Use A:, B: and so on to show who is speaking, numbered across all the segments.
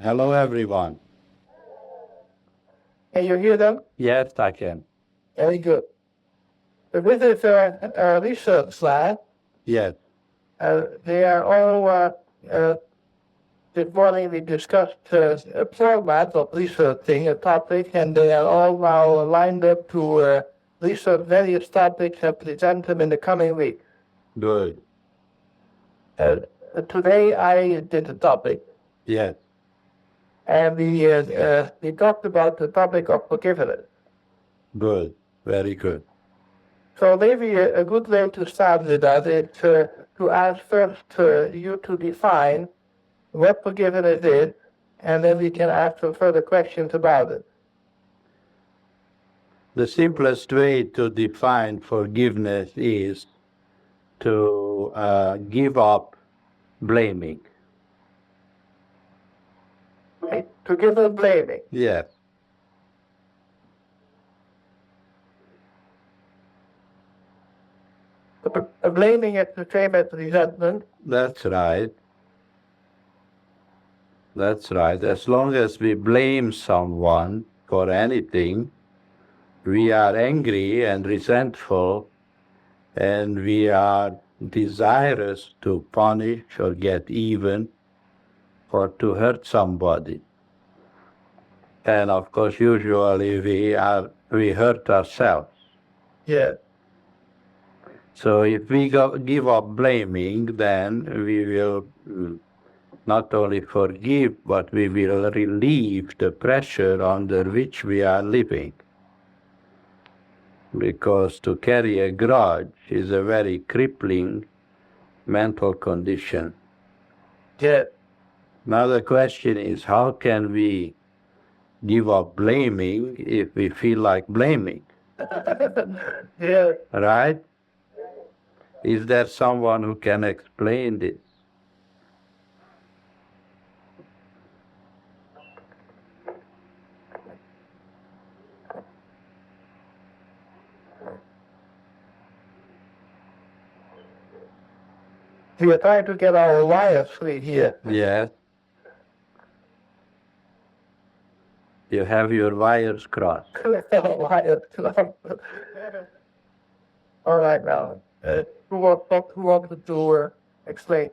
A: Hello, everyone.
B: Can you hear them?
A: Yes, I can.
B: Very good. So this is our research lab.
A: Yes,
B: They are all, this morning we discussed a format of researching a topic, and they are all now lined up to research various topics and present them in the coming week.
A: good.
B: Uh, Today I did a topic,
A: Yes,
B: and we talked about the topic of forgiveness.
A: good. Very good.
B: So maybe a good way to start with that is to ask first you to define what forgiveness is, and then we can ask some further questions about it.
A: The simplest way to define forgiveness is to give up blaming.
B: Right? Forgive and blaming.
A: Yes,
B: Blaming is the same as resentment.
A: that's right. That's right. As long as we blame someone for anything, we are angry and resentful, and we are desirous to punish or get even or to hurt somebody. And of course, usually we hurt ourselves.
B: Yeah.
A: So if we give up blaming, then we will not only forgive, but we will relieve the pressure under which we are living. Because to carry a grudge is a very crippling mental condition.
B: Yeah.
A: Now the question is, how can we give up blaming if we feel like blaming?
B: Yeah.
A: Right? Is there someone who can explain this?
B: We are trying to get our wires free here.
A: Yes. You have your wires crossed.
B: All right, now. Who wants to explain?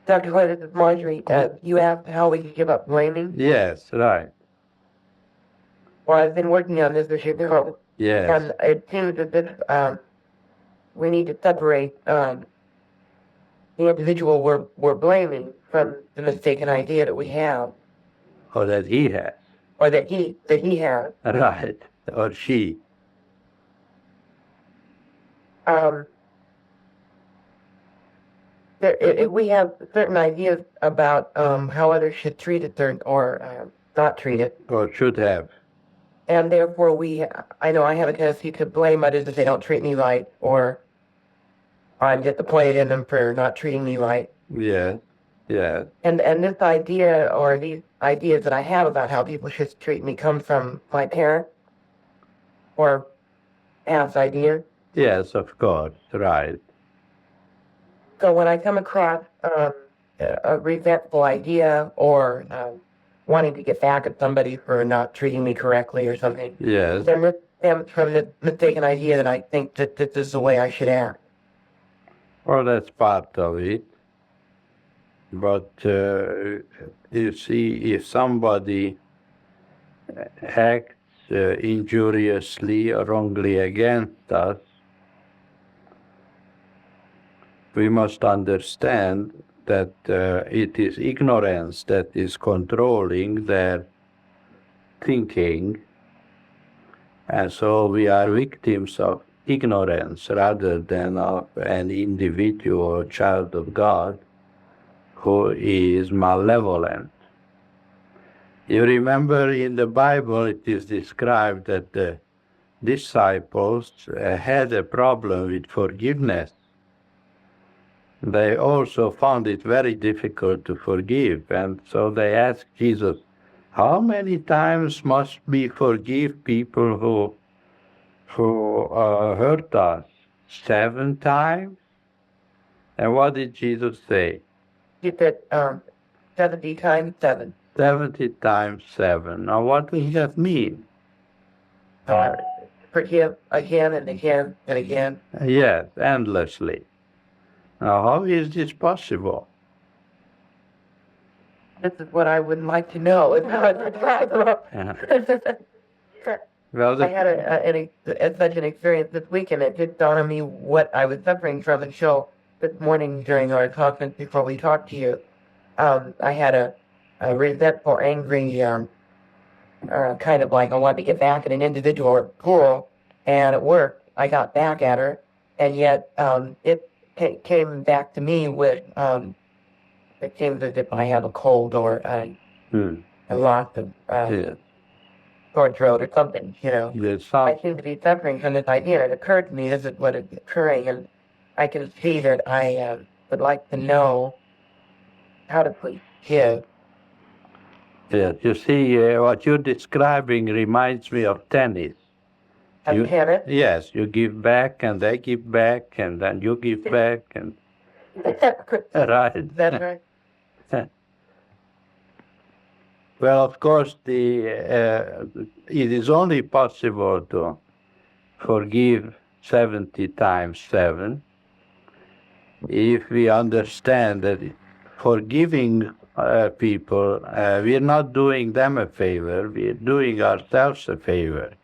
B: Dr. Hoy, this is Marjorie. You asked how we can give up blaming?
A: Yes, right.
B: Well, I've been working on this issue before.
A: Yes.
B: And it seems that this, we need to separate the individual we're blaming from the mistaken idea that we have,
A: Or that he has.
B: or that he has.
A: Right. Or she.
B: We have certain ideas about how others should treat it or not treat it.
A: Or should have.
B: And therefore I know I have a tendency to blame others if they don't treat me right, or I'm disappointed in them for not treating me right.
A: Yes. Yes.
B: And this idea, or these ideas that I have about how people should treat me, come from my parents, or past ideas.
A: Yes, of course. Right.
B: So when I come across a resentful idea, or wanting to get back at somebody for not treating me correctly or something,
A: Yes.
B: then this stems from the mistaken idea that I think that this is the way I should act.
A: Well, that's part of it. But you see, if somebody acts injuriously or wrongly against us, we must understand that it is ignorance that is controlling their thinking, and so we are victims of ignorance rather than of an individual child of God who is malevolent. You remember in the Bible it is described that the disciples had a problem with forgiveness. They also found it very difficult to forgive, and so they asked Jesus, how many times must we forgive people who hurt us? 7 times? And what did Jesus say?
B: He said, 70 times 7.
A: 70 times 7. Now, what does that mean?
B: Forgive again and again and again.
A: Yes, endlessly. Now, how is this possible?
B: This is what I would like to know.
A: Well,
B: I had such an experience this week, and it did dawn on me what I was suffering from. And so this morning during our conference before we talked to you, I had a resentful, angry, kind of like I wanted to get back at an individual or pool, and at work I got back at her, and yet it came back to me with it seems as if I have a cold or a loss of sore throat or something, you know. I seem to be suffering from this idea. It occurred to me, this is what is occurring, and I can see that I would like to know how to forgive.
A: Yes, you see, what you're describing reminds me of tennis.
B: Tennis?
A: Yes, you give back, and they give back, and then you give back, and right.
B: That's right.
A: Well, of course, it is only possible to forgive 70 times 7 if we understand that forgiving people, we're not doing them a favor, we're doing ourselves a favor.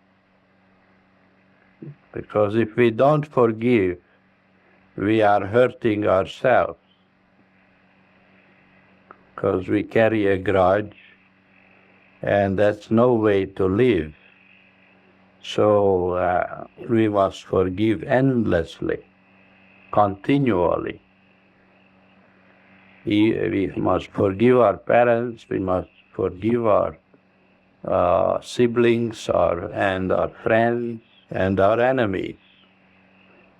A: Because if we don't forgive, we are hurting ourselves. Because we carry a grudge, and that's no way to live. So we must forgive endlessly, continually. We must forgive our parents, we must forgive our siblings and our friends and our enemies.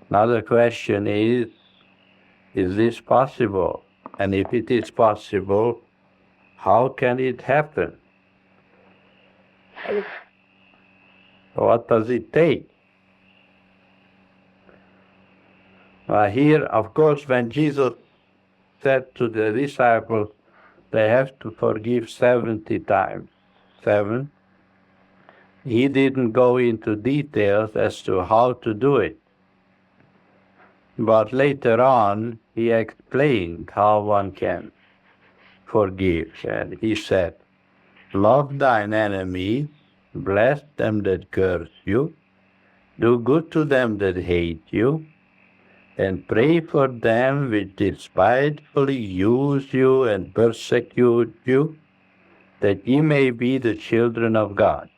A: Now the question is this possible? And if it is possible, how can it happen? What does it take? Here, of course, when Jesus said to the disciples, they have to forgive 70 times 7, he didn't go into details as to how to do it. But later on, he explained how one can forgive. And he said, love thine enemies, bless them that curse you, do good to them that hate you, and pray for them which despitefully use you and persecute you, that ye may be the children of God.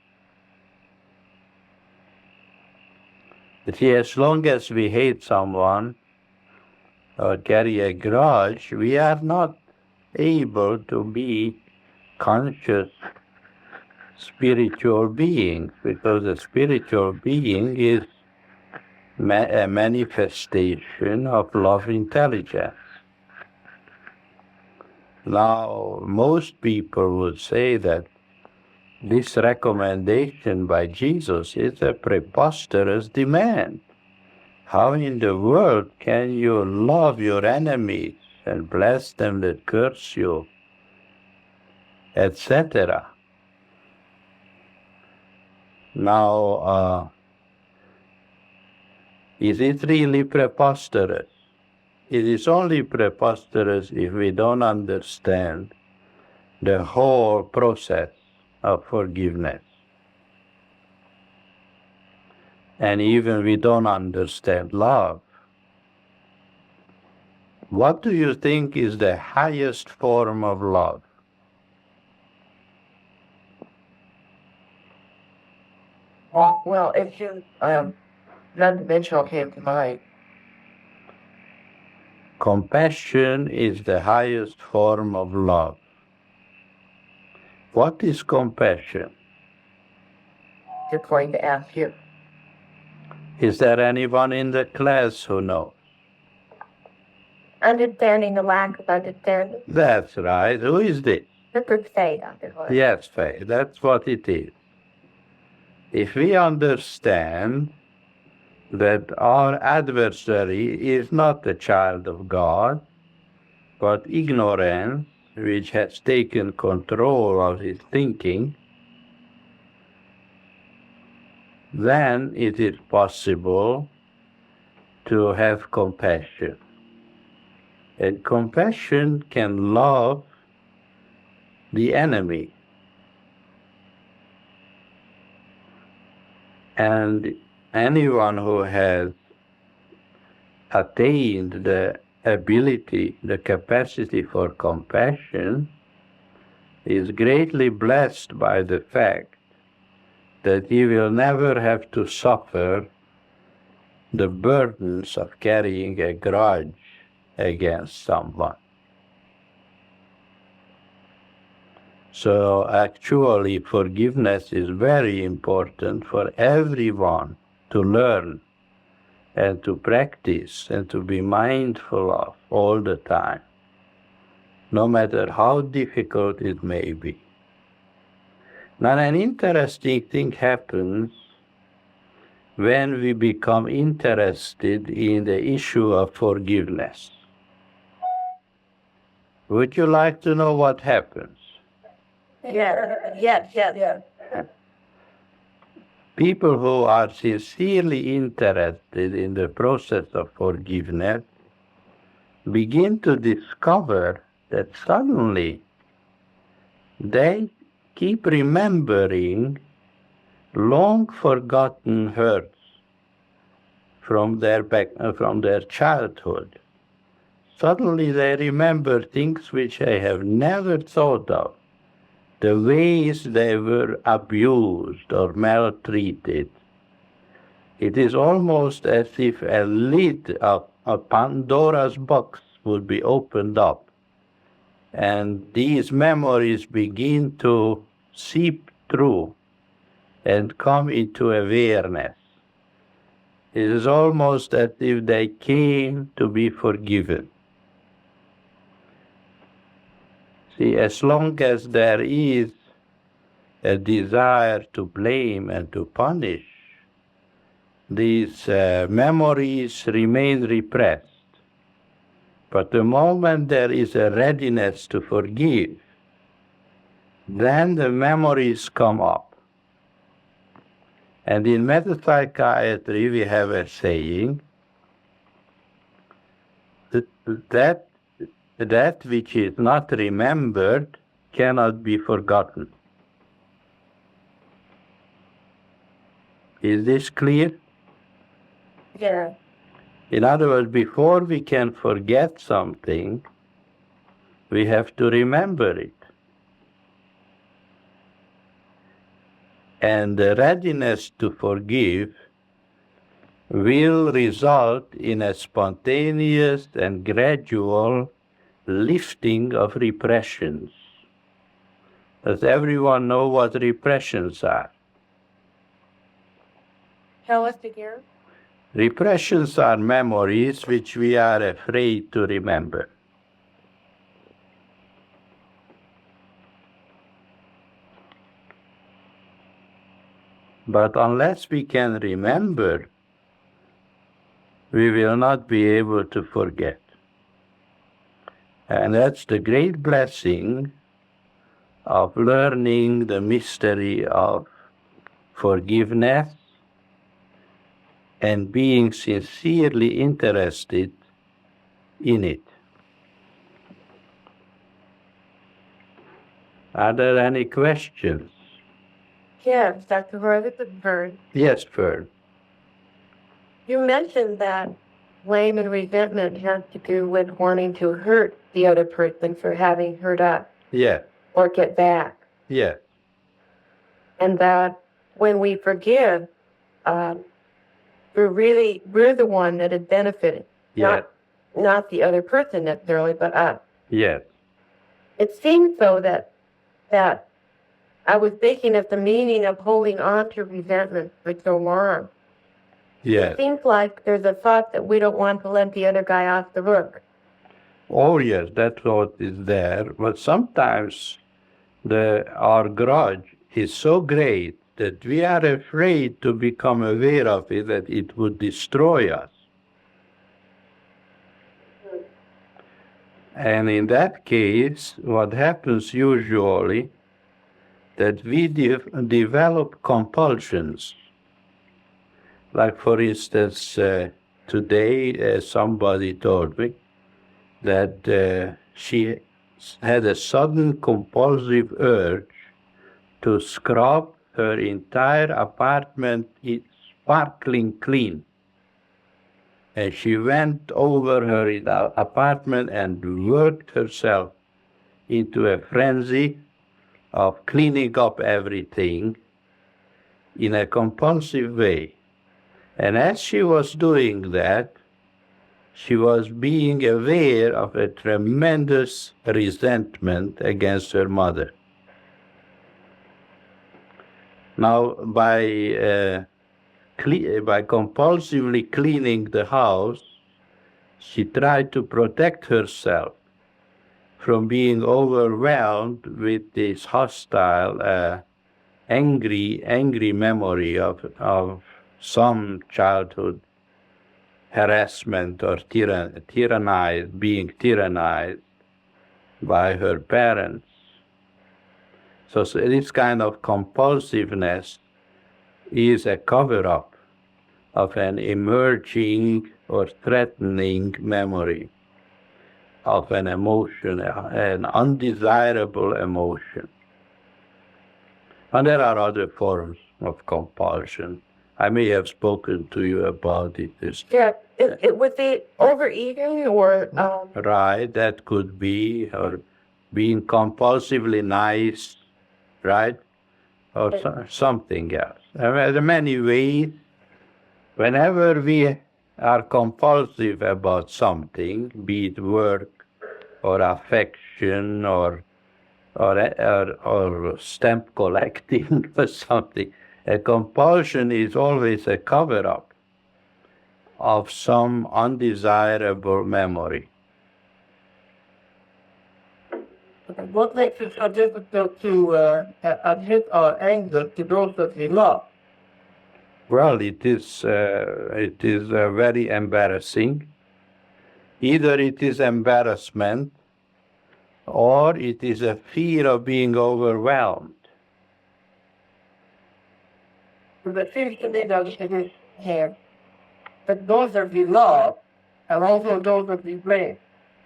A: But see, as long as we hate someone or carry a grudge, we are not able to be conscious spiritual beings, because a spiritual being is a manifestation of love intelligence. Now, most people would say that this recommendation by Jesus is a preposterous demand. How in the world can you love your enemies and bless them that curse you, etc.? Now, is it really preposterous? It is only preposterous if we don't understand the whole process of forgiveness. And even we don't understand love. What do you think is the highest form of love?
B: Well, if you, non-dimensional came to mind.
A: Compassion is the highest form of love. What is compassion?
B: Just going to ask you.
A: Is there anyone in the class who knows?
C: Understanding the lack of understanding.
A: That's right. Who is this?
C: This is Faye, Dr. Hora.
A: Yes, Faye. That's what it is. If we understand that our adversary is not a child of God, but ignorance, which has taken control of his thinking, then it is possible to have compassion. And compassion can love the enemy. And anyone who has attained the ability, the capacity for compassion, is greatly blessed by the fact that he will never have to suffer the burdens of carrying a grudge against someone. So actually, forgiveness is very important for everyone to learn and to practice and to be mindful of all the time, no matter how difficult it may be. Now, an interesting thing happens when we become interested in the issue of forgiveness. Would you like to know what happens?
C: Yes.
A: People who are sincerely interested in the process of forgiveness begin to discover that suddenly they keep remembering long forgotten hurts from their childhood. Suddenly they remember things which they have never thought of, the ways they were abused or maltreated. It is almost as if a lid of a Pandora's box would be opened up, and these memories begin to seep through and come into awareness. It is almost as if they came to be forgiven. See, as long as there is a desire to blame and to punish, these memories remain repressed. But the moment there is a readiness to forgive, then the memories come up. And in metapsychiatry we have a saying that which is not remembered cannot be forgotten. Is this clear?
C: Yeah.
A: In other words, before we can forget something, we have to remember it. And the readiness to forgive will result in a spontaneous and gradual lifting of repressions. Does everyone know what repressions are?
C: Tell us again.
A: Repressions are memories which we are afraid to remember. But unless we can remember, we will not be able to forget. And that's the great blessing of learning the mystery of forgiveness and being sincerely interested in it. Are there any questions?
C: Yes, Dr. Hora, this is Vern.
A: Yes, Fern.
C: You mentioned that blame and resentment has to do with wanting to hurt the other person for having hurt us
A: Yes,
C: or get back.
A: yes,
C: And that when we forgive, we're the one that is benefiting,
A: yes,
C: not the other person necessarily, but us.
A: yes,
C: It seems though that I was thinking of the meaning of holding on to resentment for so long. It
A: yes.
C: seems like there's a thought that we don't want to let the other guy off the hook.
A: Oh, yes, that thought is there. But sometimes our grudge is so great that we are afraid to become aware of it, that it would destroy us. And in that case, what happens usually, that we develop compulsions. Like, for instance, today somebody told me that she had a sudden compulsive urge to scrub her entire apartment sparkling clean. And she went over her apartment and worked herself into a frenzy of cleaning up everything in a compulsive way. And as she was doing that, she was being aware of a tremendous resentment against her mother. Now, by compulsively cleaning the house, she tried to protect herself from being overwhelmed with this hostile, angry memory of some childhood harassment or being tyrannized by her parents. So this kind of compulsiveness is a cover-up of an emerging or threatening memory of an emotion, an undesirable emotion. And there are other forms of compulsion. I may have spoken to you about it.
C: Yeah, it would be overeating or...
A: Right, that could be, or being compulsively nice, right? Or something else. There are many ways. Whenever we are compulsive about something, be it work or affection or stamp collecting or something, a compulsion is always a cover-up of some undesirable memory.
B: What makes it so difficult to admit our anger to those that we love?
A: Well, it is very embarrassing. Either it is embarrassment or it is a fear of being overwhelmed.
B: It seems to me that it is here. But those that we love and also those that we blame.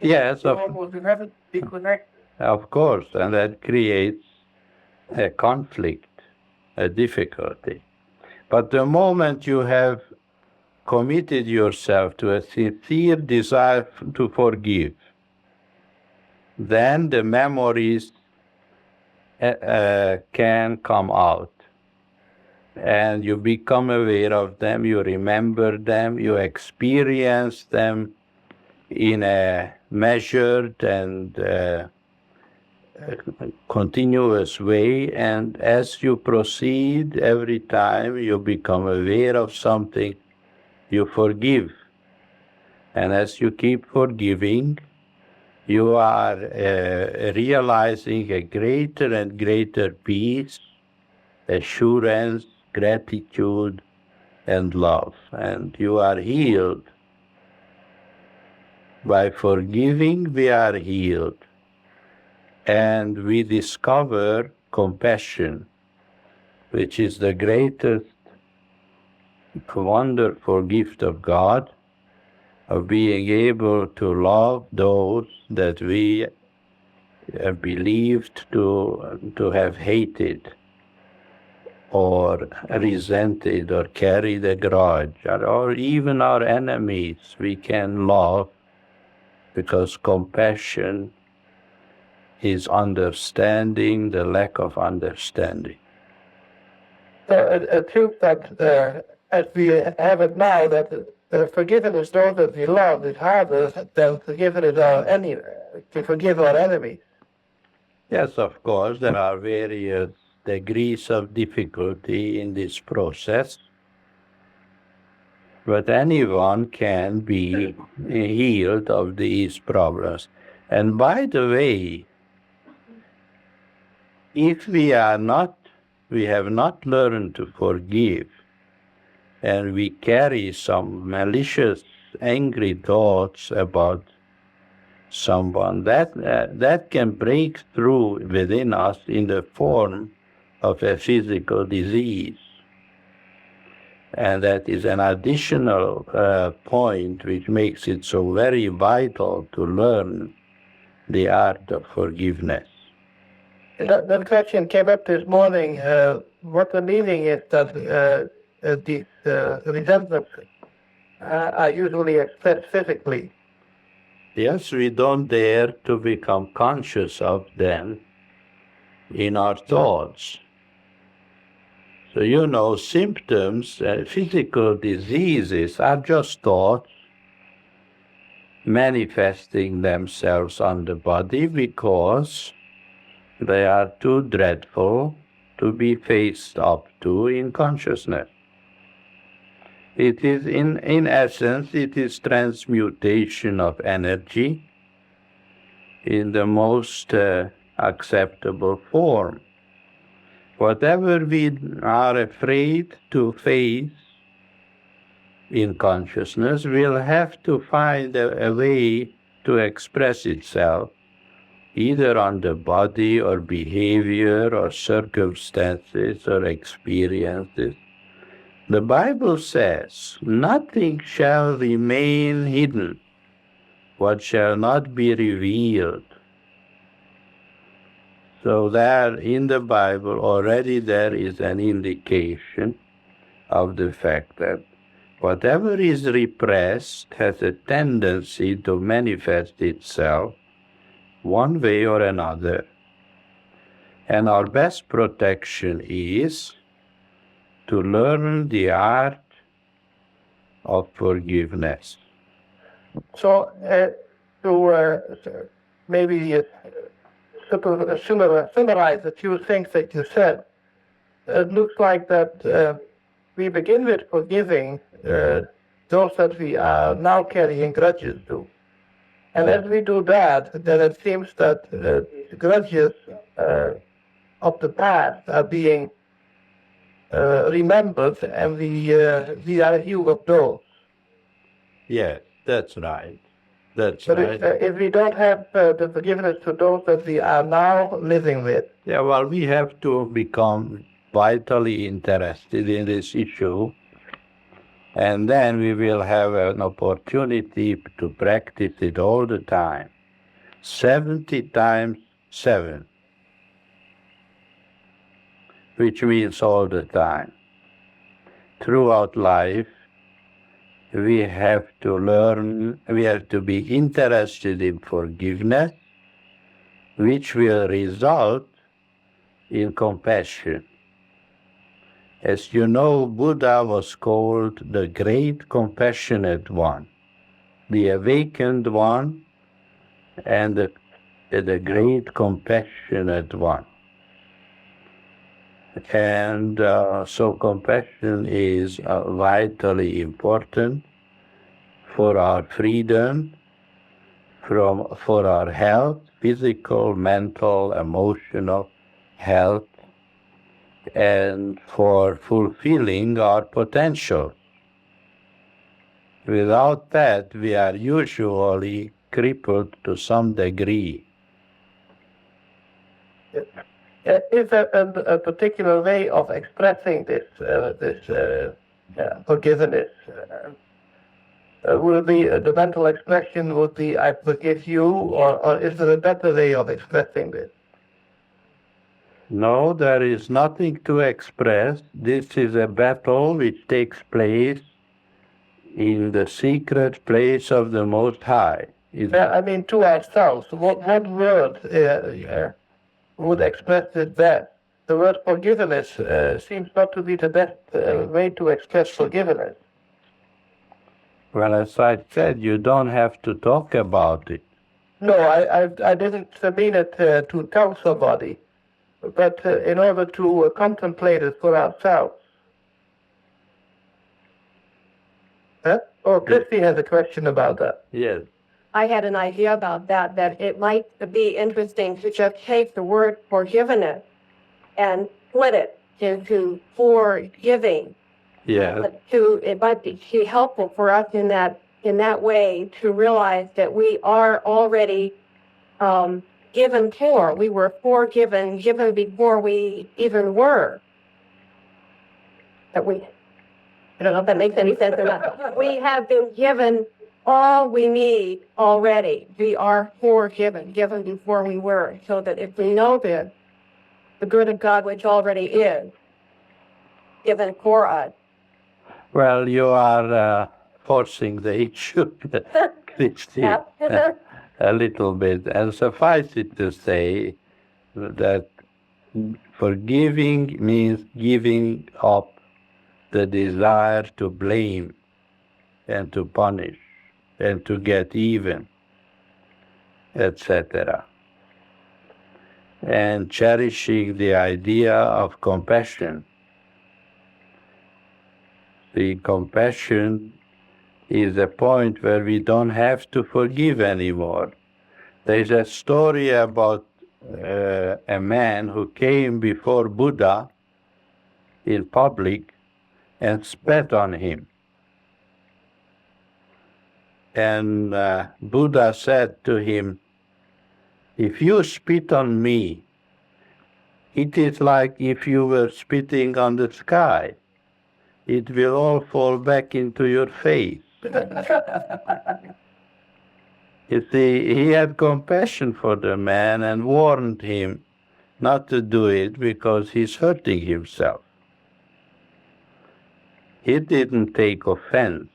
A: Yes,
B: almost never be connected.
A: Of course, and that creates a conflict, a difficulty. But the moment you have committed yourself to a sincere desire to forgive, then the memories can come out. And you become aware of them, you remember them, you experience them in a measured and continuous way, and as you proceed, every time you become aware of something, you forgive. And as you keep forgiving, you are realizing a greater and greater peace, assurance, gratitude, and love. And you are healed. By forgiving, we are healed. And we discover compassion, which is the greatest wonderful gift of God, of being able to love those that we believed to have hated or resented or carried a grudge, or even our enemies we can love, because compassion is understanding the lack of understanding.
B: A truth that, as we have it now, that forgiveness those that we love is harder than forgiveness to forgive our enemies.
A: Yes, of course, there are various degrees of difficulty in this process, but anyone can be healed of these problems. And by the way, if we are not we have not learned to forgive, and we carry some malicious, angry thoughts about someone, that can break through within us in the form of a physical disease. And that is an additional point which makes it so very vital to learn the art of forgiveness.
B: That question came up this morning. What the meaning is that the resentments are usually expressed physically.
A: Yes, we don't dare to become conscious of them in our thoughts. So, symptoms, physical diseases are just thoughts manifesting themselves on the body because they are too dreadful to be faced up to in consciousness. It is, in essence, it is transmutation of energy in the most acceptable form. Whatever we are afraid to face in consciousness will have to find a way to express itself, either on the body or behavior or circumstances or experiences. The Bible says, nothing shall remain hidden, what shall not be revealed. So there in the Bible already there is an indication of the fact that whatever is repressed has a tendency to manifest itself one way or another. And our best protection is to learn the art of forgiveness.
B: So, to maybe summarize a few things that you said, it looks like that we begin with forgiving those that we are now carrying grudges to. And as we do that, then it seems that grudges of the past are being remembered, and we are healed of those.
A: Yes, that's right. That's
B: But
A: right.
B: if we don't have the forgiveness to those that we are now living with,
A: Yeah, well, we have to become vitally interested in this issue, and then we will have an opportunity to practice it all the time. 70 times 7, which means all the time. Throughout life, we have to learn, we have to be interested in forgiveness, which will result in compassion. As you know, Buddha was called the Great Compassionate One, the Awakened One, and the Great Compassionate One. And so compassion is vitally important for our freedom, for our health, physical, mental, emotional health, and for fulfilling our potential. Without that, we are usually crippled to some degree.
B: is a particular way of expressing this forgiveness? Would be the mental expression would be "I forgive you," or is there a better way of expressing this?
A: No, there is nothing to express. This is a battle which takes place in the secret place of the Most High.
B: I mean, to ourselves, what word would express it best? The word forgiveness seems not to be the best way to express forgiveness.
A: Well, as I said, you don't have to talk about it.
B: No, I didn't mean it to tell somebody, but in order to contemplate it for ourselves. Huh? Oh, Christy has a question about that.
A: Yes.
C: I had an idea about that it might be interesting to just take the word forgiveness and split it into forgiving.
A: Yeah.
C: But it might be helpful for us in that way to realize that we are already given for. We were forgiven, given before we even were. That we, I don't know if that makes any sense or not. We have been given all we need already. We are forgiven, given before we were. So that if we know this, the good of God which already is given for us.
A: Well, you are forcing the issue, Christine, a little bit. And suffice it to say that forgiving means giving up the desire to blame and to punish and to get even, etc. And cherishing the idea of compassion. The compassion is a point where we don't have to forgive anymore. There's a story about a man who came before Buddha in public and spat on him. And Buddha said to him, "If you spit on me, it is like if you were spitting on the sky. It will all fall back into your face." You see, he had compassion for the man and warned him not to do it because he's hurting himself. He didn't take offense.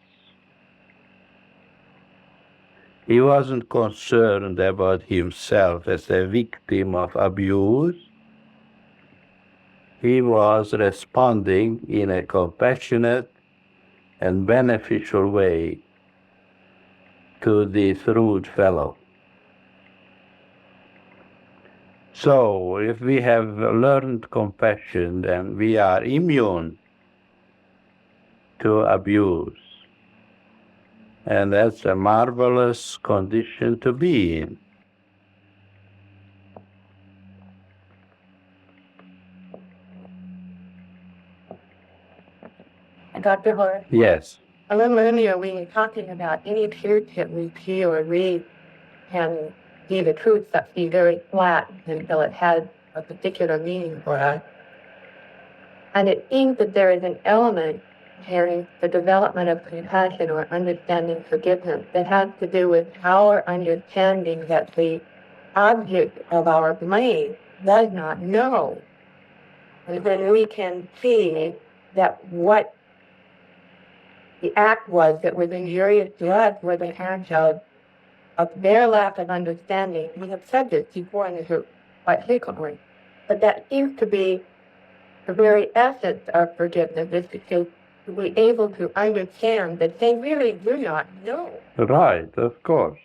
A: He wasn't concerned about himself as a victim of abuse. He was responding in a compassionate and beneficial way to this rude fellow. So, if we have learned compassion, then we are immune to abuse. And that's a marvelous condition to be in.
C: Dr. Hora?
A: Yes.
C: A little earlier, we were talking about any truth that we feel or read can be the truth that be very flat until it has a particular meaning for us. And it seems that there is an element in the development of compassion or understanding forgiveness that has to do with our understanding that the object of our blame does not know. And then we can see that what the act was that was injurious to us was an act of their lack of understanding. We have said this before in this group quite frequently, but that seems to be the very essence of forgiveness, is to be able to understand that they really do not know.
A: Right, of course.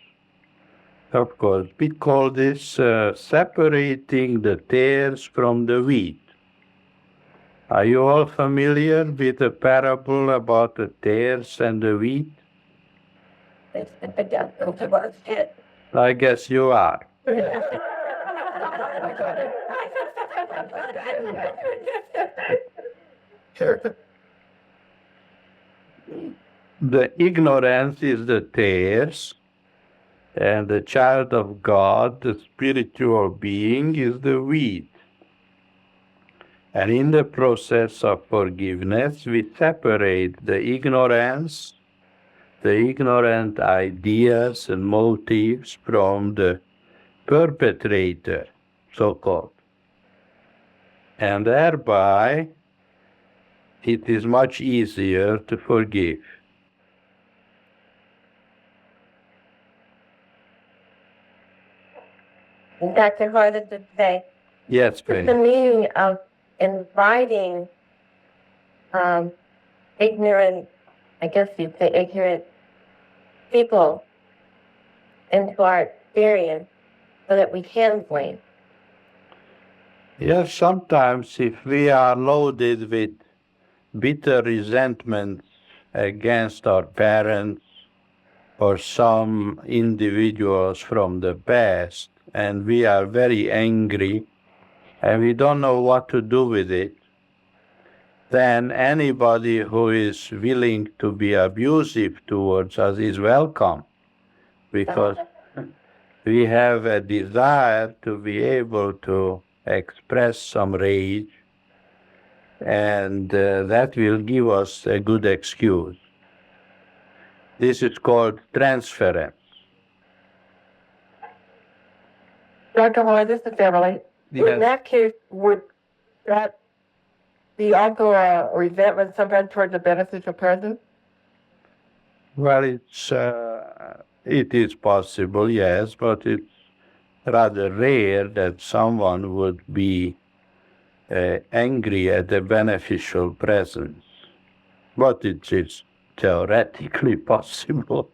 A: Of course. We call this separating the tares from the wheat. Are you all familiar with the parable about the tares and the wheat? I guess you are. The ignorance is the tares, and the child of God, the spiritual being, is the wheat. And in the process of forgiveness, we separate the ignorance, the ignorant ideas and motives from the perpetrator, so-called. And thereby, it is much easier to forgive.
C: Dr. Hora, to say,
A: Yes,
C: the
A: Penny.
C: meaning of inviting ignorant, I guess you'd say ignorant people into our experience so that we can blame.
A: Yes, sometimes if we are loaded with bitter resentment against our parents or some individuals from the past, and we are very angry and we don't know what to do with it, then anybody who is willing to be abusive towards us is welcome, because we have a desire to be able to express some rage, and that will give us a good excuse. This is called transference.
C: Dr. Hora, this is Beverly.
A: Yes.
C: In that case, would that be also a resentment sometimes towards a beneficial person?
A: Well, it is possible, yes, but it's rather rare that someone would be angry at a beneficial presence. But it is theoretically possible.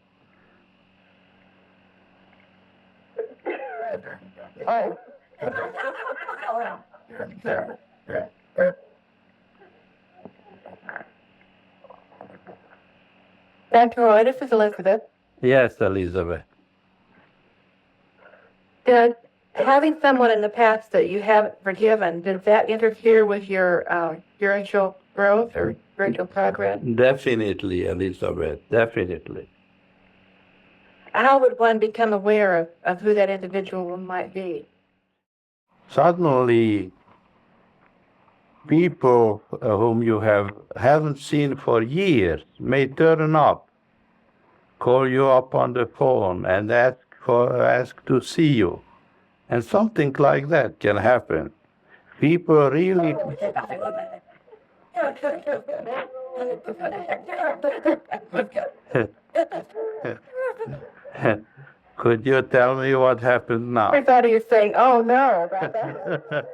B: Oh.
C: Dr. Hora, this is Elizabeth.
A: Yes, Elizabeth.
C: Does having someone in the past that you haven't forgiven, does that interfere with your spiritual growth or spiritual progress?
A: Definitely, Elizabeth, definitely.
C: How would one become aware of who that individual might be?
A: Suddenly, people whom you haven't seen for years may turn up, call you up on the phone and ask to see you. And something like that can happen. People really... Could you tell me what happened now?
C: I thought he was saying, oh no, about that.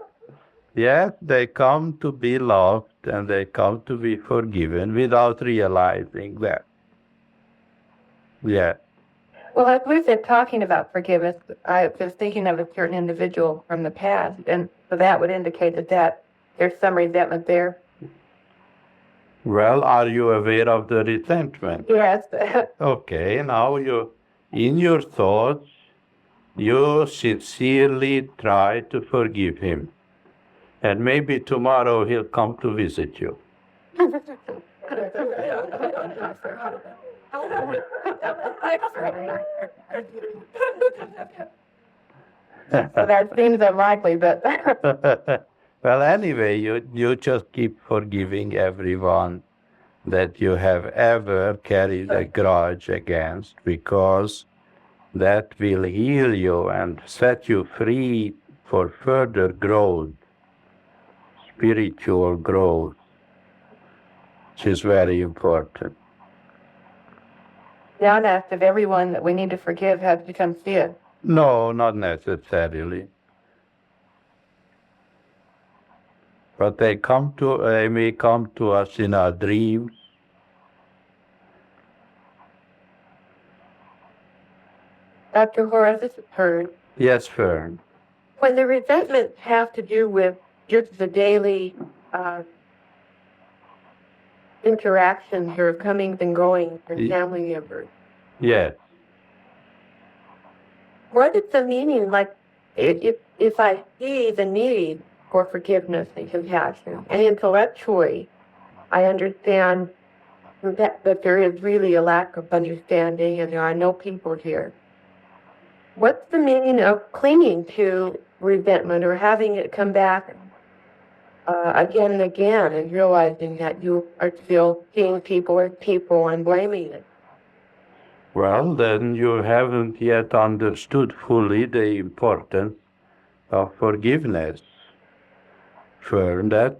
A: Yes, they come to be loved and they come to be forgiven without realizing that. Yeah.
C: Well, as we've been talking about forgiveness, I was thinking of a certain individual from the past, and so that would indicate that there's some resentment there.
A: Well, are you aware of the resentment?
C: Yes.
A: Okay, now in your thoughts, you sincerely try to forgive him. And maybe tomorrow he'll come to visit you.
C: That seems unlikely, but
A: Well, anyway, you just keep forgiving everyone that you have ever carried a grudge against, because that will heal you and set you free for further growth, spiritual growth, which is very important.
C: John asked if everyone that we need to forgive has become sick.
A: No, not necessarily. But they may come to us in our dreams.
C: Dr. Hora, this is Heard.
A: Yes, Fern.
C: When the resentments have to do with just the daily interactions or comings and goings for family members,
A: Yes.
C: what is the meaning? Like, if I see the need for forgiveness and compassion, and intellectually, I understand that there is really a lack of understanding and there are no people here. What's the meaning of clinging to resentment or having it come back again and again and realizing that you are still seeing people as people and blaming it?
A: Well, then you haven't yet understood fully the importance of forgiveness. Fern, that's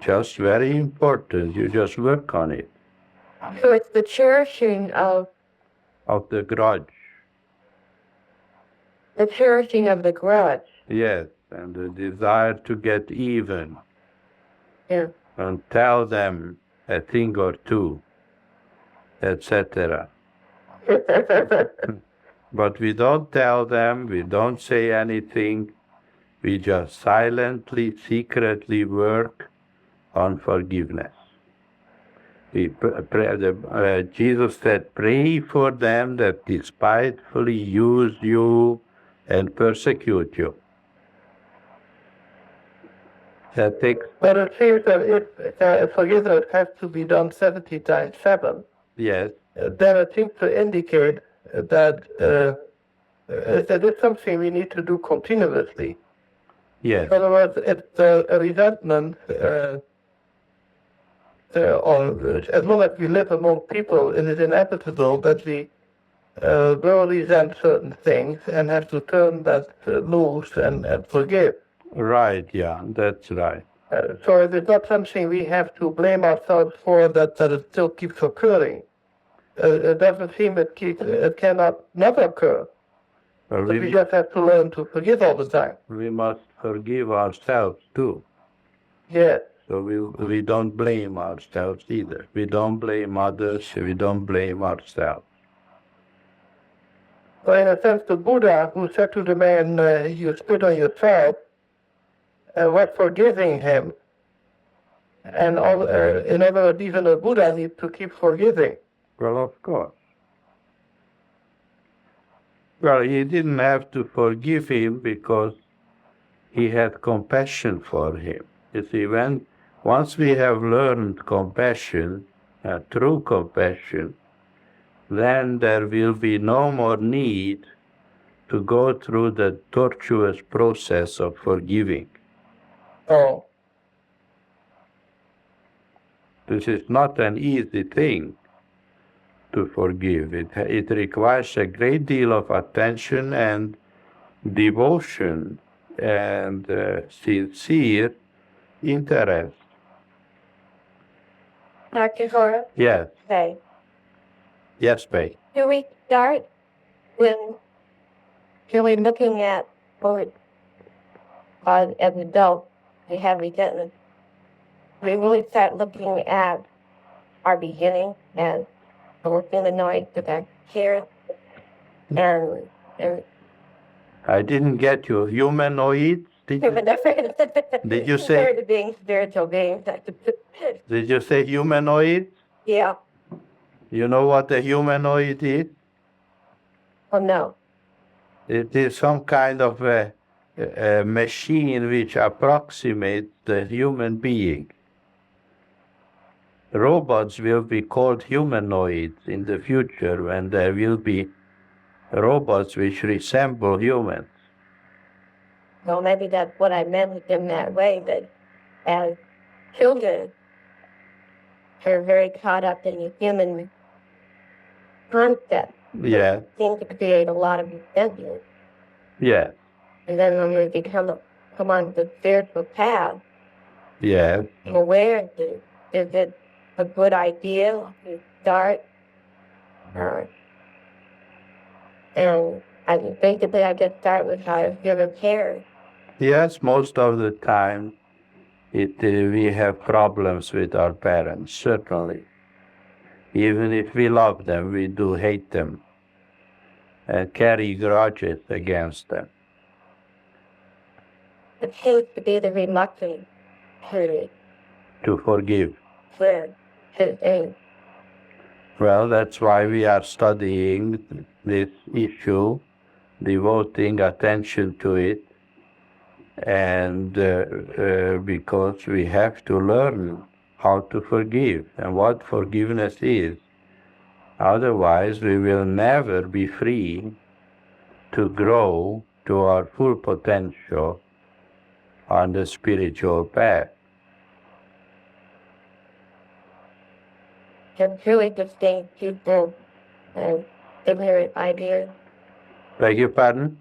A: just very important. You just work on it.
C: So it's the cherishing of
A: the grudge.
C: The cherishing of the grudge.
A: Yes, and the desire to get even.
C: Yeah.
A: And tell them a thing or two, etc. But we don't tell them, we don't say anything, we just silently, secretly work on forgiveness. Jesus said, pray for them that despitefully use you and persecute you. That takes,
B: But it seems that if forgiveness has to be done 70 times 7,
A: yes,
B: then it seems to indicate that it's something we need to do continuously.
A: yes,
B: In other words, it's a resentment, or as long as we live among people, it is inevitable that we will resent certain things and have to turn that loose and forgive.
A: right, yeah, that's right.
B: So it is not something we have to blame ourselves for that it still keeps occurring. It doesn't seem it cannot never occur.
A: But
B: But we just have to learn to forgive all the time.
A: we must forgive ourselves too.
B: Yes.
A: So we don't blame ourselves either. We don't blame others, we don't blame ourselves.
B: So in a sense, the Buddha who said to the man, you spit on yourself, was forgiving him. And in other words, even the Buddha needs to keep forgiving.
A: Well, of course. Well, he didn't have to forgive him because he had compassion for him. You see, once we have learned compassion, true compassion, then there will be no more need to go through the tortuous process of forgiving.
B: Oh.
A: This is not an easy thing to forgive. It requires a great deal of attention and devotion and sincere interest.
C: Dr. Hora?
A: Yes,
C: Okay.
A: yes, Bay.
C: Do we start with really looking at what as adults we have resentment? We really start looking at our beginning and we're feeling annoyed with our care and
A: I didn't get you. Humanoids? Did you say?
C: Spirit being spiritual beings.
A: Did you say humanoid?
C: Yeah.
A: You know what a humanoid is?
C: Oh no.
A: It is some kind of a machine which approximates the human being. Robots will be called humanoids in the future when there will be robots which resemble humans.
C: Well, maybe that's what I meant in that way, that as children are very caught up in the human concept.
A: Yeah.
C: Seems to create a lot of resentment.
A: Yeah.
C: And then when we come on the spiritual path,
A: Yeah.
C: aware, is it a good idea to start? And basically I just start with how to give a care.
A: Yes, most of the time we have problems with our parents, certainly. Even if we love them, we do hate them and carry grudges against them.
C: It seems to be the reluctance
A: to forgive.
C: to
A: Well, that's why we are studying this issue, devoting attention to it, and because we have to learn how to forgive and what forgiveness is. Otherwise, we will never be free to grow to our full potential on the spiritual path.
C: have truly distinct people and ignorant ideas.
A: Beg your pardon?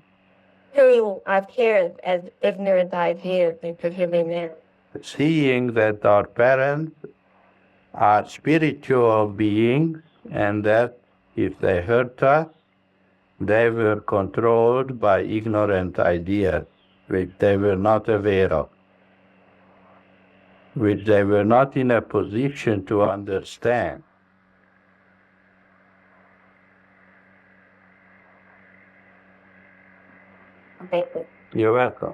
C: Treating our peers as ignorant ideas and forgiving them.
A: Seeing that our parents are spiritual beings and that if they hurt us, they were controlled by ignorant ideas which they were not aware of, which they were not in a position to understand.
C: Thank you.
A: You're welcome.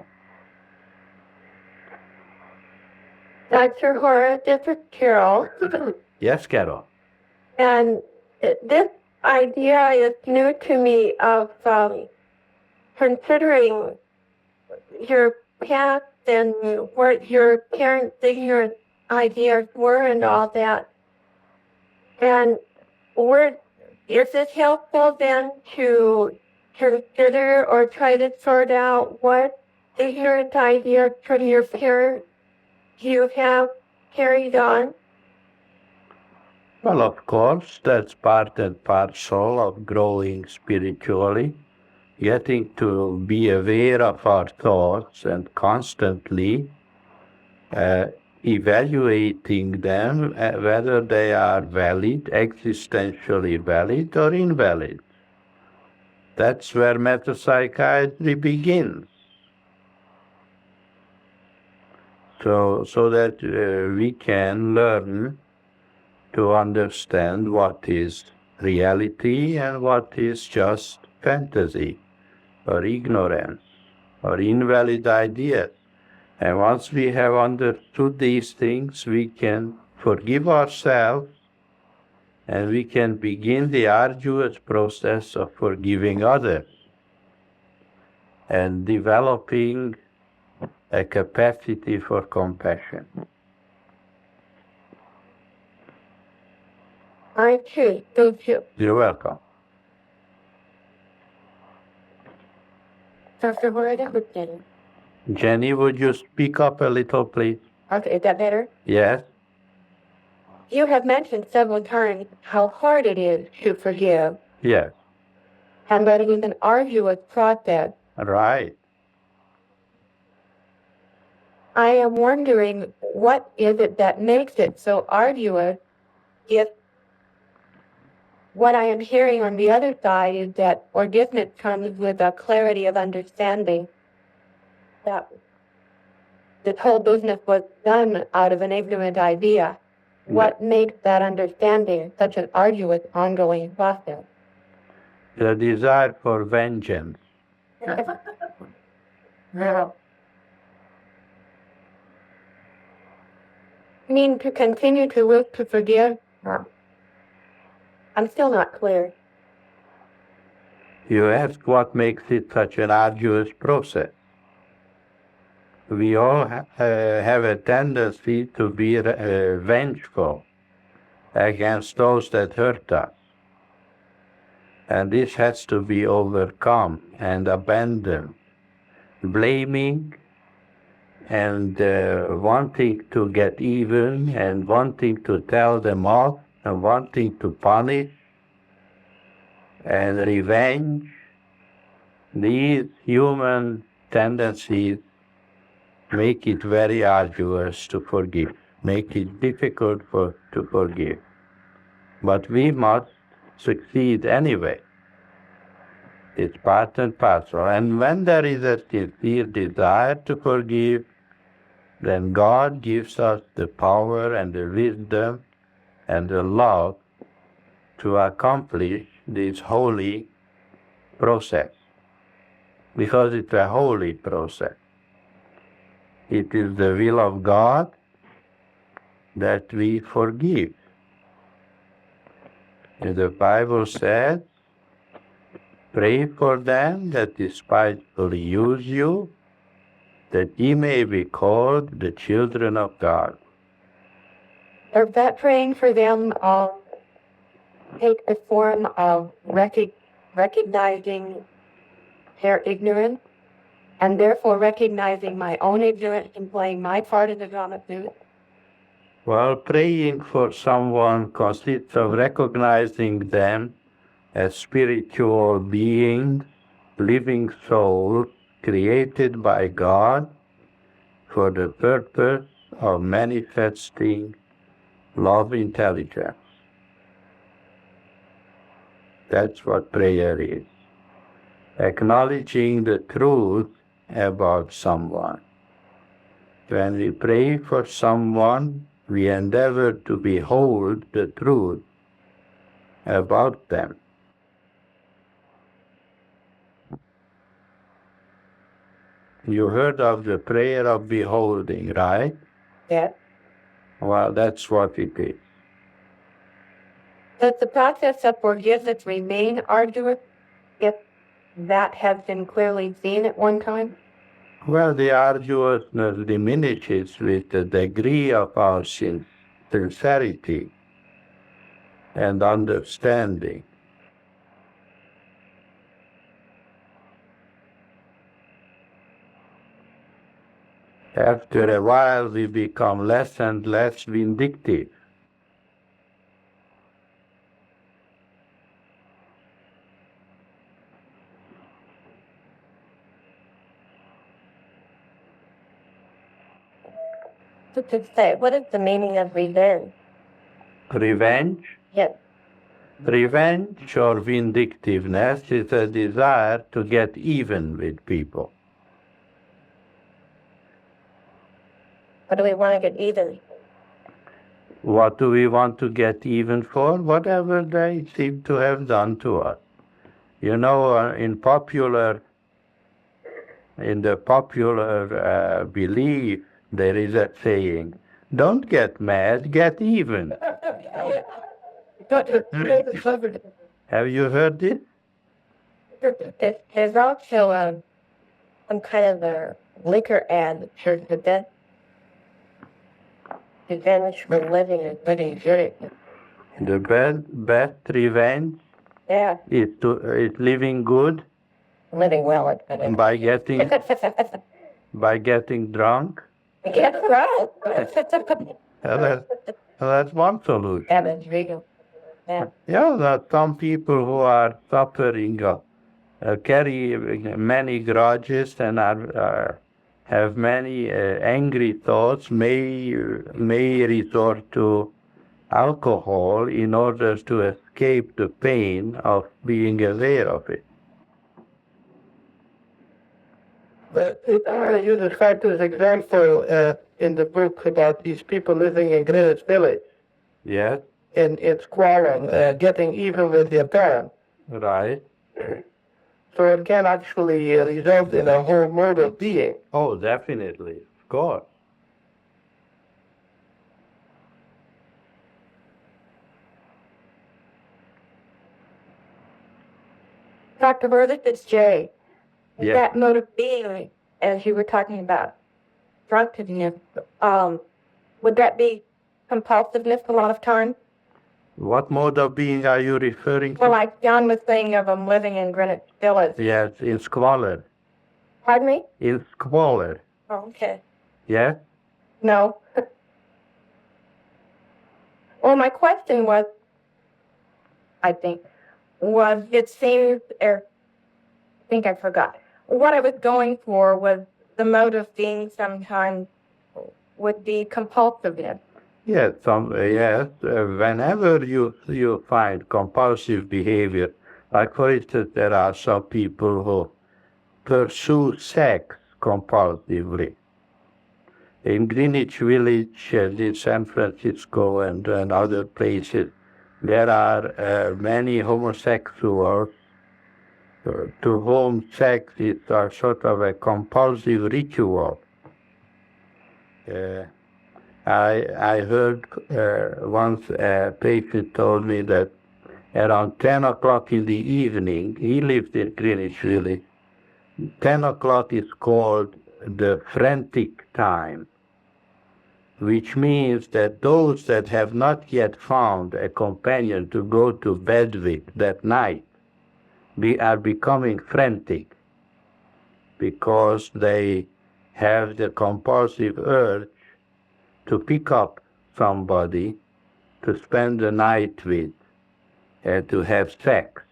C: Dr. Hora, this is Carol.
A: Yes, Carol.
C: And this idea is new to me of considering your past and what your parents' ignorant ideas were and all that. And is it helpful then to consider or try to sort out what ignorant ideas from your parents you have carried on?
A: Well, of course, that's part and parcel of growing spiritually, getting to be aware of our thoughts and constantly evaluating them, whether they are valid, existentially valid or invalid. That's where metapsychiatry begins. So that we can learn to understand what is reality and what is just fantasy or ignorance or invalid ideas. And once we have understood these things, we can forgive ourselves and we can begin the arduous process of forgiving others and developing a capacity for compassion.
C: I too. Thank you.
A: You're welcome.
C: Dr. Hora,
A: Jenny, would you speak up a little, please?
C: okay, is that better?
A: Yes?
C: You have mentioned several times how hard it is to forgive,
A: Yes.
C: and that it is an arduous process.
A: Right.
C: I am wondering, what is it that makes it so arduous if what I am hearing on the other side is that forgiveness comes with a clarity of understanding that this whole business was done out of an ignorant idea. What makes that understanding such an arduous, ongoing process?
A: The desire for vengeance.
C: Now, I mean, to continue to wish to forgive? I'm still not clear.
A: You ask what makes it such an arduous process. We all have a tendency to be vengeful against those that hurt us. And this has to be overcome and abandoned. Blaming and wanting to get even and wanting to tell them off and wanting to punish and revenge, these human tendencies make it very arduous to forgive, make it difficult to forgive. But we must succeed anyway. It's part and parcel. And when there is a sincere desire to forgive, then God gives us the power and the wisdom and the love to accomplish this holy process. Because it's a holy process. It is the will of God that we forgive. And the Bible says, pray for them that despitefully use you, that ye may be called the children of God.
C: Or that praying for them take the form of recognizing their ignorance, and therefore recognizing my own ignorance and playing my part in the drama too?
A: Well, praying for someone consists of recognizing them as spiritual beings, living souls, created by God for the purpose of manifesting love intelligence. That's what prayer is. Acknowledging the truth about someone. When we pray for someone, we endeavor to behold the truth about them. You heard of the prayer of beholding, right?
C: Yes.
A: Well, that's what it is.
C: Does the process of forgiveness remain arduous if that has been clearly seen at one time?
A: Well, the arduousness diminishes with the degree of our sincerity and understanding. After a while, we become less and less vindictive.
C: So to say, what is the meaning of revenge?
A: Revenge?
C: Yes.
A: Revenge or vindictiveness is a desire to get even with people.
C: What do we want to get even?
A: What do we want to get even for? Whatever they seem to have done to us. You know, in the popular belief, there is a saying, don't get mad, get even. Have you heard it?
C: There's also some kind of a liquor ad that says the best revenge for living is living good.
A: The best revenge
C: Yeah,
A: is living good
C: living well is good.
A: by getting drunk.
C: Get right.
A: That's one solution.
C: That's regal. Yeah.
A: Yeah, there are some people who are suffering, carry many grudges and have many angry thoughts, may resort to alcohol in order to escape the pain of being aware of it.
B: You described this example in the book about these people living in Greenwich Village.
A: Yes,
B: In squalling, getting even with their parents.
A: right.
B: So it can actually result in a whole mode of being.
A: Oh, definitely, of course.
C: Dr. Burdick, it's Jay. Is
A: Yes.
C: that mode of being, as you were talking about, drunkenness, would that be compulsiveness a lot of times?
A: What mode of being are you referring to?
C: Well, like John was saying of them living in Greenwich Village.
A: Yes, in squalor.
C: Pardon me?
A: In squalor.
C: Oh, okay.
A: Yes?
C: No. Well, my question was, I think, was it seems, I think I forgot. What I was going for was the mode of being sometimes would be compulsiveness.
A: Yes, whenever you find compulsive behavior, like for instance, there are some people who pursue sex compulsively. In Greenwich Village and in San Francisco and other places, there are many homosexuals to whom sex is sort of a compulsive ritual. I heard once a patient told me that around 10 o'clock in the evening, he lived in Greenwich Village, 10 o'clock is called the frantic time, which means that those that have not yet found a companion to go to bed with that night are becoming frantic because they have the compulsive urge to pick up somebody to spend the night with and to have sex.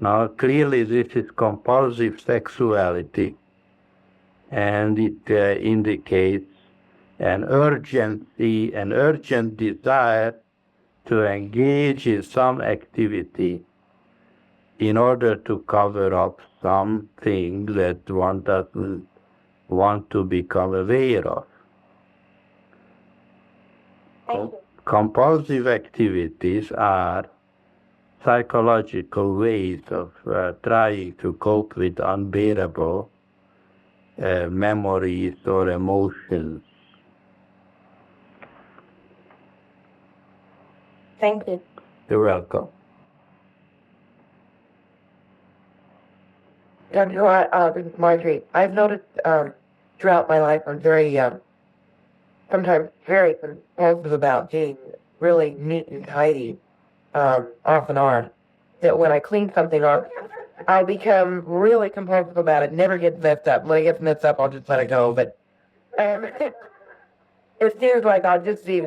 A: Now, clearly this is compulsive sexuality, and it indicates an urgency, an urgent desire to engage in some activity in order to cover up something that one doesn't want to become aware of. Compulsive activities are psychological ways of trying to cope with unbearable memories or emotions.
C: Thank you.
A: You're welcome.
C: Dr. Hora, this is Marjorie. I've noticed throughout my life I'm very, sometimes very compulsive about being really neat and tidy, off and on. That when I clean something up, I become really compulsive about it. Never gets messed up. When it gets messed up, I'll just let it go. But it seems like I'll just be,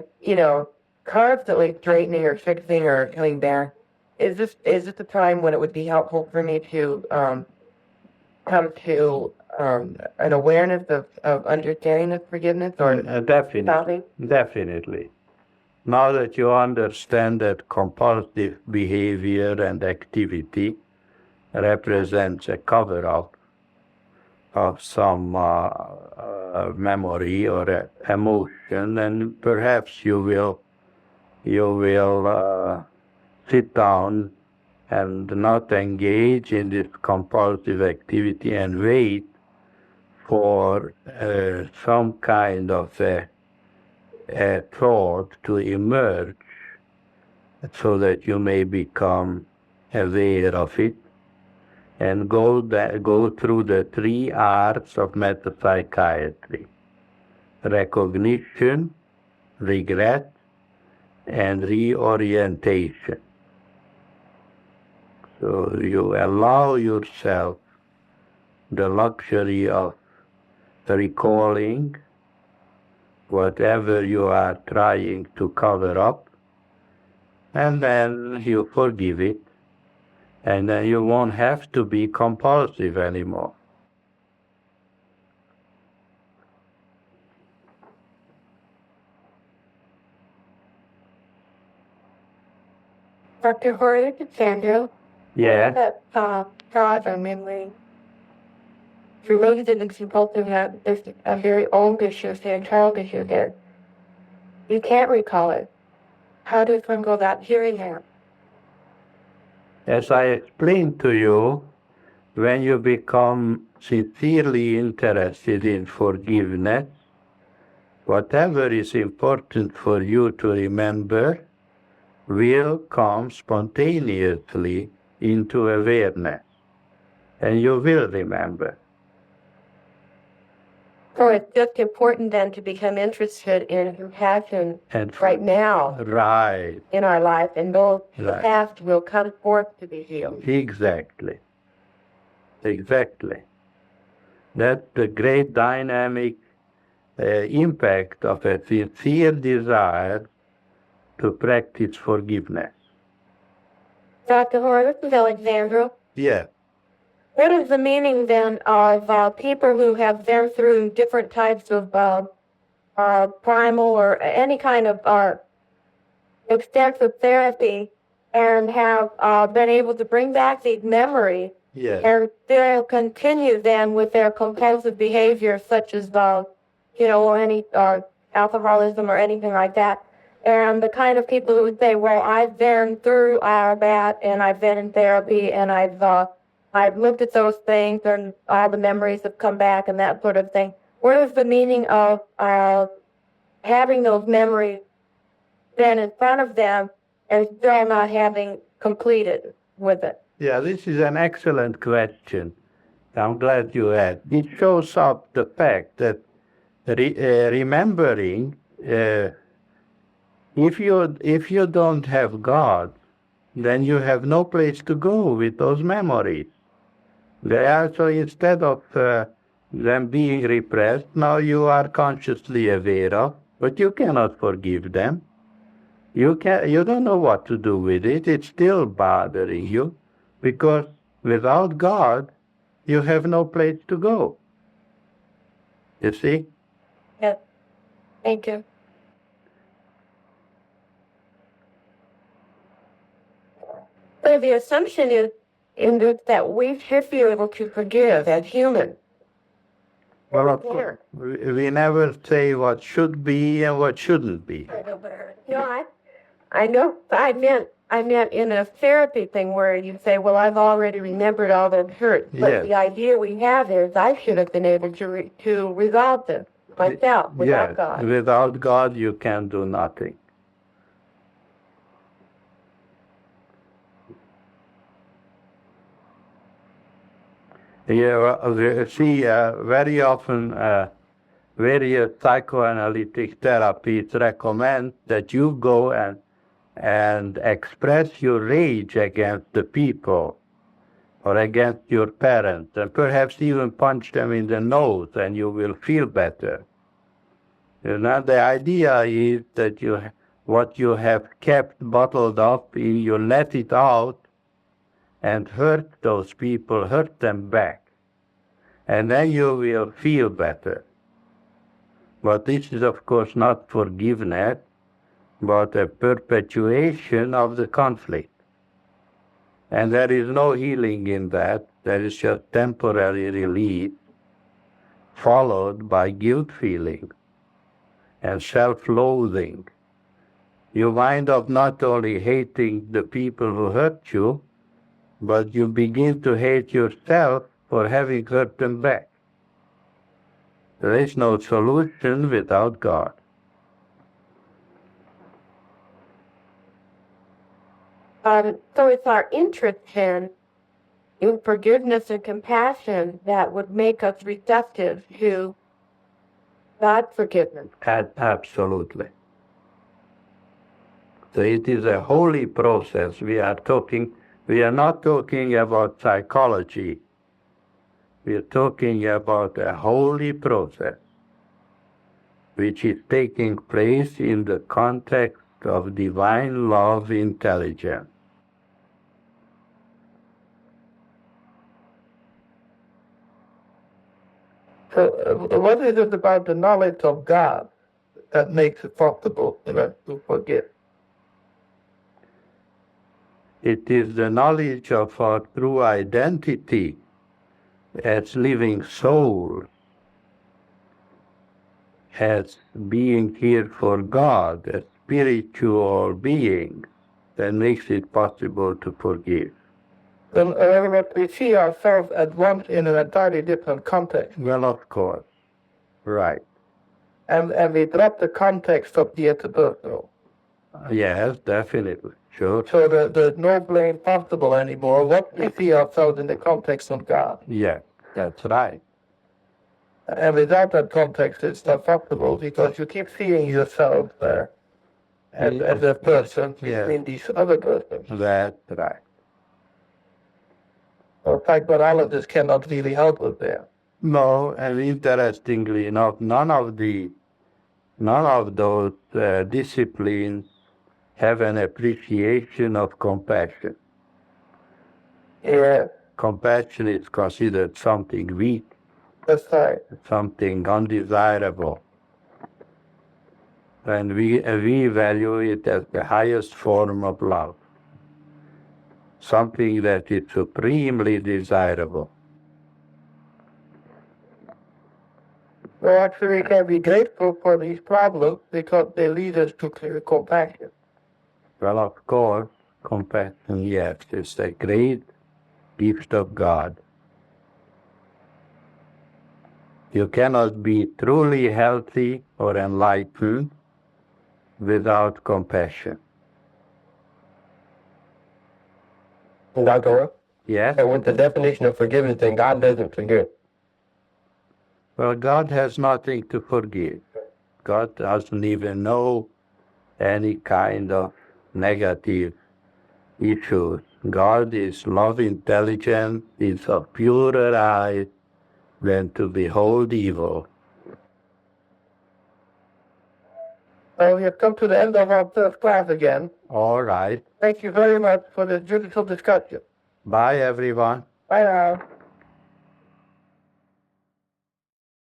C: constantly straightening or fixing or coming back. Is this a time when it would be helpful for me to come to an awareness of understanding of forgiveness or
A: Definitely.
C: stopping?
A: Definitely. Now that you understand that compulsive behavior and activity represents a cover-up of some memory or emotion, then perhaps you will sit down and not engage in this compulsive activity and wait for some kind of a thought to emerge so that you may become aware of it and go through the 3 arts of metapsychiatry: recognition, regret, and reorientation. So you allow yourself the luxury of recalling whatever you are trying to cover up, and then you forgive it, and then you won't have to be compulsive anymore.
C: Dr. Hora, this is Sandra.
A: Yeah.
C: That thought or memory related and compulsive that there's a very old issue, say a child issue there. You can't recall it. How does one go about hearing that?
A: As I explained to you, when you become sincerely interested in forgiveness, whatever is important for you to remember will come spontaneously into awareness, and you will remember.
C: So it's just important then to become interested in compassion
A: And
C: right now
A: right,
C: in our life, and those the
A: Right.
C: past will come forth to be healed.
A: exactly. That's the great dynamic impact of a sincere desire to practice forgiveness.
C: Dr. Hora, this is Alexandra.
A: Yeah.
C: What is the meaning then of people who have been through different types of primal or any kind of extensive therapy and have been able to bring back these memories
A: Yes.
C: and they'll continue then with their compulsive behavior such as any alcoholism or anything like that? And the kind of people who would say, well, I've been through that and I've been in therapy and I've looked at those things and all the memories have come back and that sort of thing. What is the meaning of having those memories then in front of them and still not having completed with it?
A: Yeah, this is an excellent question. I'm glad you asked. It shows up the fact that remembering, if you don't have God, then you have no place to go with those memories. So instead of them being repressed, now you are consciously aware of, but you cannot forgive them. You don't know what to do with it. It's still bothering you, because without God, you have no place to go. You see?
C: Yes. Thank you. So the assumption is that we should be able to forgive as humans.
A: Well, of course, we never say what should be and what shouldn't be.
C: I know. I meant in a therapy thing where you say, well, I've already remembered all that hurt. But
A: Yes.
C: the idea we have is I should have been able to resolve this myself without
A: Yes.
C: God.
A: Without God, you can do nothing. You see, very often various psychoanalytic therapies recommend that you go and express your rage against the people or against your parents, and perhaps even punch them in the nose, and you will feel better. You know, the idea is that what you have kept bottled up, you let it out and hurt those people, hurt them back, and then you will feel better. But this is, of course, not forgiveness, but a perpetuation of the conflict. And there is no healing in that. There is just temporary relief, followed by guilt feeling and self-loathing. You wind up not only hating the people who hurt you, but you begin to hate yourself for having hurt them back. There is no solution without God.
C: So it's our interest in forgiveness and compassion that would make us receptive to God's forgiveness.
A: Absolutely. So it is a holy process. We are not talking about psychology. We are talking about a holy process, which is taking place in the context of divine love intelligence.
B: So, what is it about the knowledge of God that makes it possible to forgive?
A: It is the knowledge of our true identity as living souls, as being here for God, as spiritual beings, that makes it possible to forgive.
B: Then we see ourselves at once in an entirely different context.
A: Well, of course. Right.
B: And we drop the context of the interpersonal.
A: Yes, definitely. Sure.
B: So there's no blame possible anymore. What we see ourselves in the context of God.
A: Yes, that's right.
B: And without that context, it's not possible because you keep seeing yourself there as a person between these other persons.
A: That's right.
B: So psychoanalysis cannot really help us there.
A: No, and interestingly enough, none of those disciplines have an appreciation of compassion.
B: Yeah.
A: Compassion is considered something weak,
B: That's right.
A: something undesirable. And we value it as the highest form of love, something that is supremely desirable.
B: Well, actually, we can be grateful for these problems because they lead us to clear compassion.
A: Well, of course, compassion, yes, is a great gift of God. You cannot be truly healthy or enlightened without compassion.
D: Dr. Hora?
A: Yes?
D: And with the definition of forgiveness, then God doesn't forgive.
A: Well, God has nothing to forgive. God doesn't even know any kind of negative issues. God is love intelligence, is of purer eyes than to behold evil.
B: Well, we have come to the end of our first class again.
A: All right.
B: Thank you very much for this beautiful discussion.
A: Bye, everyone.
B: Bye now.